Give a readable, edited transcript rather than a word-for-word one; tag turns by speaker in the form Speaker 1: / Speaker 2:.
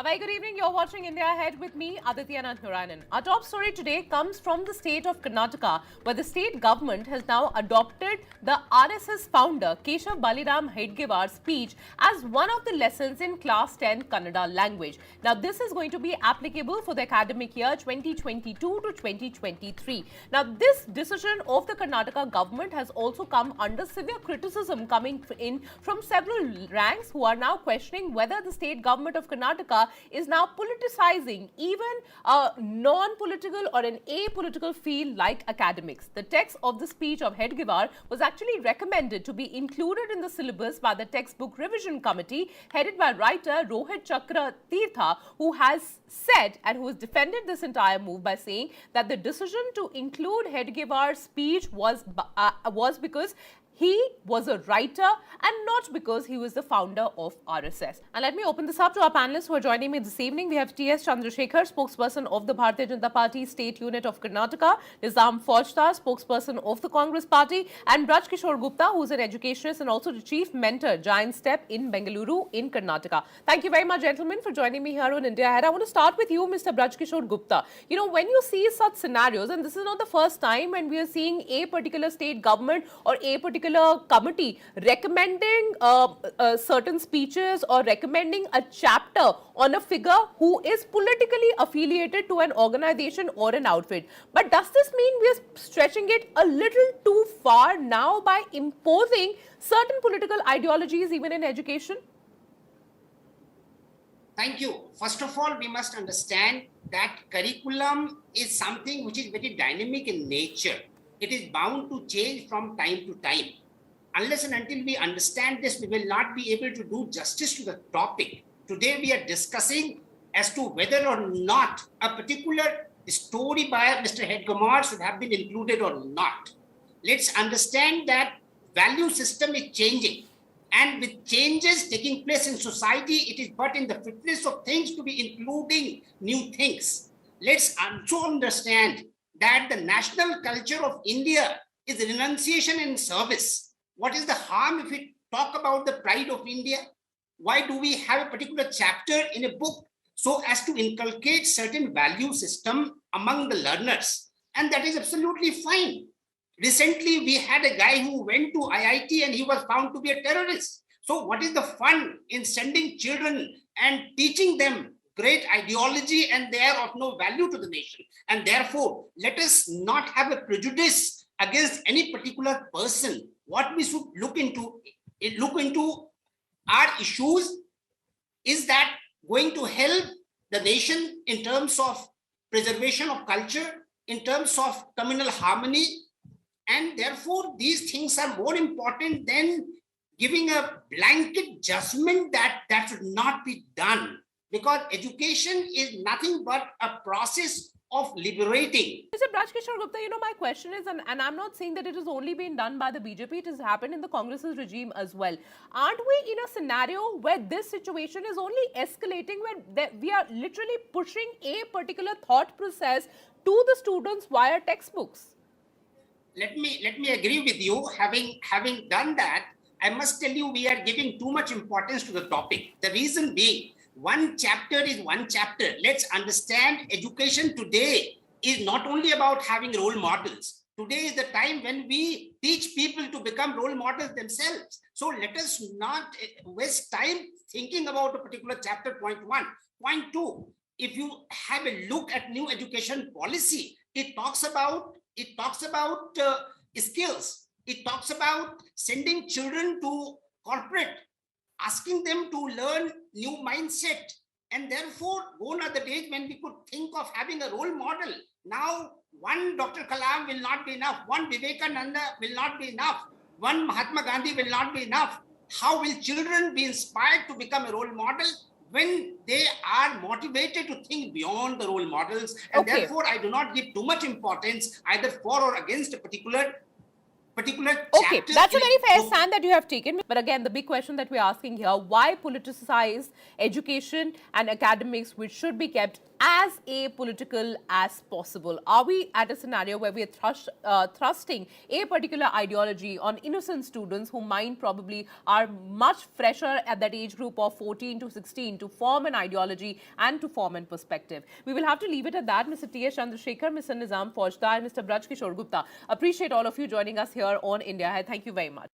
Speaker 1: very good evening. You're watching India Ahead with me, Aditya Narayanan. Our top story today comes from the state of Karnataka, where the state government has now adopted the RSS founder Keshav Baliram Hedgewar's speech as one of the lessons in class 10 Kannada language. Now, this is going to be applicable for the academic year 2022 to 2023. Now, this decision of the Karnataka government has also come under severe criticism coming in from several ranks who are now questioning whether the state government of Karnataka is now politicizing even a non-political or an apolitical field like academics. The text of the speech of Hedgewar was actually recommended to be included in the syllabus by the textbook revision committee headed by writer Rohit Chakra Tirtha, who has said and who has defended this entire move by saying that the decision to include Hedgewar's speech was because he was a writer and not because he was the founder of RSS. And let me open this up to our panelists who are joining me this evening. We have T.S. Chandrasekhar, spokesperson of the Bharatiya Janata Party State Unit of Karnataka, Nizam Faujdar, spokesperson of the Congress Party, and Braj Kishore Gupta, who is an educationist and also the chief mentor, Giant Step in Bengaluru in Karnataka. Thank you very much, gentlemen, for joining me here on India Ahead. I want to start with you, Mr. Braj Kishore Gupta. You know, when you see such scenarios, and this is not the first time when we are seeing a particular state government or a particular committee recommending certain speeches or recommending a chapter on a figure who is politically affiliated to an organization or an outfit. But does this mean we are stretching it a little too far now by imposing certain political ideologies even in education?
Speaker 2: Thank you. First of all, we must understand that curriculum is something which is very dynamic in nature. It is bound to change from time to time. Unless and until we understand this, we will not be able to do justice to the topic. Today, we are discussing as to whether or not a particular story by Mr. Hedgewar should have been included or not. Let's understand that value system is changing. And with changes taking place in society, it is but in the fitness of things to be including new things. Let's also understand that the national culture of India is renunciation and service. What is the harm if we talk about the pride of India? Why do we have a particular chapter in a book so as to inculcate certain value system among the learners? And that is absolutely fine. Recently, we had a guy who went to IIT and he was found to be a terrorist. So what is the fun in sending children and teaching them great ideology and they are of no value to the nation? And therefore, let us not have a prejudice against any particular person. What we should look into our issues, is that going to help the nation in terms of preservation of culture, in terms of communal harmony, and therefore these things are more important than giving a blanket judgment that should not be done, because education is nothing but a process of liberating.
Speaker 1: Mr. Braj Kishore Gupta, you know, my question is, and I'm not saying that it has only been done by the BJP, it has happened in the Congress's regime as well. Aren't we in a scenario where this situation is only escalating, where we are literally pushing a particular thought process to the students via textbooks?
Speaker 2: Let me agree with you. Having done that, I must tell you we are giving too much importance to the topic. The reason being, one chapter is one chapter. Let's understand education today is not only about having role models. Today is the time when we teach people to become role models themselves. So let us not waste time thinking about a particular chapter, point one. Point two, if you have a look at new education policy, it talks about skills. It talks about sending children to corporate, asking them to learn new mindset. And therefore, gone are the days when we could think of having a role model. Now, one Dr. Kalam will not be enough. One Vivekananda will not be enough. One Mahatma Gandhi will not be enough. How will children be inspired to become a role model when they are motivated to think beyond the role models? And therefore, I do not give too much importance either for or against a particular particular
Speaker 1: Okay,
Speaker 2: chapter.
Speaker 1: that's a
Speaker 2: in
Speaker 1: very fair
Speaker 2: book.
Speaker 1: stand that you have taken. But again, the big question that we're asking here, why politicize education and academics, which should be kept as apolitical as possible? Are we at a scenario where we are thrusting a particular ideology on innocent students whose mind probably are much fresher at that age group of 14 to 16 to form an ideology and to form an perspective? We will have to leave it at that. Mr. T.S. Chandrasekhar, Mr. Nizam Faujdar, and Mr. Braj Kishore Gupta. Appreciate all of you joining us here on India. Thank you very much.